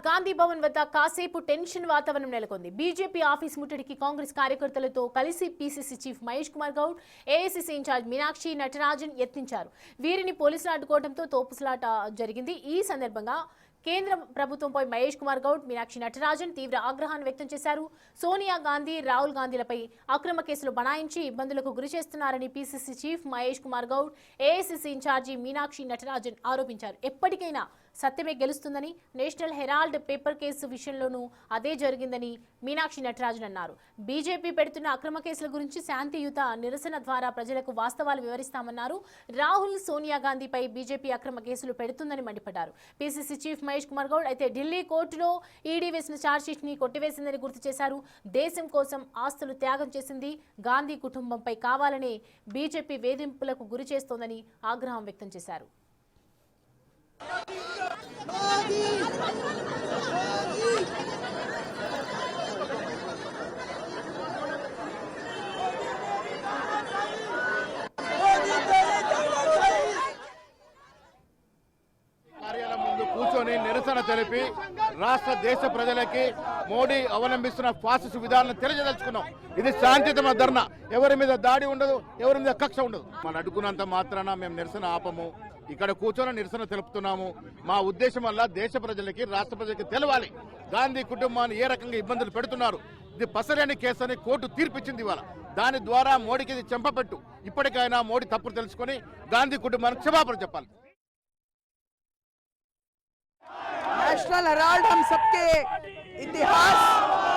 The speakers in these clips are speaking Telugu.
గాంధీ భవన్ వద్ద కాసేపు టెన్షన్ వాతావరణం నెలకొంది. బీజేపీ ఆఫీస్ ముట్టడికి కాంగ్రెస్ కార్యకర్తలతో కలిసి PCC chief Mahesh Kumar Goud, AICC in charge Meenakshi Natarajan యత్నించారు. వీరిని పోలీసులు అడ్డుకోవడంతో తోపులాట జరిగింది. ఈ సందర్భంగా కేంద్ర ప్రభుత్వంపై మహేష్ కుమార్ గౌడ్, మీనాక్షి నటరాజన్ తీవ్ర ఆగ్రహాన్ని వ్యక్తం చేశారు. సోనియా గాంధీ, రాహుల్ గాంధీలపై అక్రమ కేసులు బనాయించి ఇబ్బందులకు గురి చేస్తున్నారని PCC chief Mahesh Kumar Goud, AICC incharge Meenakshi Natarajan ఆరోపించారు. ఎప్పటికైనా సత్యమే గెలుస్తుందని, నేషనల్ హెరాల్డ్ పేపర్ కేసు విషయంలోనూ అదే జరిగిందని మీనాక్షి నటరాజన్ అన్నారు. బీజేపీ పెడుతున్న అక్రమ కేసుల గురించి శాంతియుత నిరసన ద్వారా ప్రజలకు వాస్తవాలు వివరిస్తామన్నారు. రాహుల్, సోనియా గాంధీపై బీజేపీ అక్రమ కేసులు పెడుతుందని మండిపడ్డారు. పీసీసీ చీఫ్ మహేష్ కుమార్ గౌడ్ అయితే ఢిల్లీ కోర్టులో ఈడీ వేసిన ఛార్జ్షీట్ ని కొట్టివేసిందని గుర్తు చేశారు. దేశం కోసం ఆస్తులు త్యాగం చేసింది గాంధీ కుటుంబంపై కావాలనే బీజేపీ వేధింపులకు గురి చేస్తోందని ఆగ్రహం వ్యక్తం చేశారు. కార్యాలయం ముందు కూర్చొని నిరసన తెలిపి రాష్ట్ర దేశ ప్రజలకి మోడీ అవలంబిస్తున్న ఫాసిస్ట్ విధానాలను తెలియజదలుచుకున్నాం. ఇది శాంతియుత ధర్నా, ఎవరి మీద దాడి ఉండదు, ఎవరి మీద కక్ష ఉండదు. మనం అడ్డుకున్నంత మాత్రాన మేము నిరసన ఆపము. ఇక్కడ కూర్చొని నిరసన తెలుపుతున్నాము. మా ఉద్దేశం వల్ల దేశ ప్రజలకి, రాష్ట్ర ప్రజలకి తెలవాలి గాంధీ కుటుంబాన్ని ఏ రకంగా ఇబ్బందులు పెడుతున్నారు. ఇది పసలేని కేసు అని కోర్టు తీర్పిచ్చింది ఇవాళ. దాని ద్వారా మోడీకి ఇది చెంపపెట్టు. ఇప్పటికైనా మోడీ తప్పులు తెలుసుకొని గాంధీ కుటుంబానికి క్షమాపణ చెప్పాలి. नेशनल हेराल्ड हम सबके इतिहास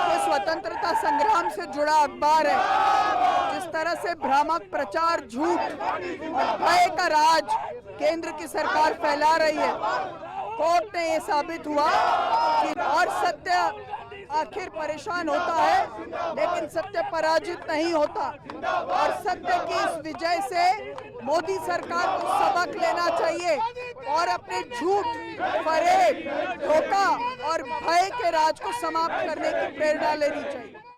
के स्वतंत्रता संग्राम से जुड़ा अखबार है। जिस तरह से भ्रामक प्रचार, झूठ और भय का राज केंद्र की सरकार फैला रही है, कोर्ट ने ये साबित हुआ कि और सत्य आखिर परेशान होता है लेकिन सत्य पराजित नहीं होता। और सत्य की इस विजय से मोदी सरकार को सबक लेना चाहिए और अपने झूठ, फरेब, धोखा और भय के राज को समाप्त करने की प्रेरणा लेनी चाहिए।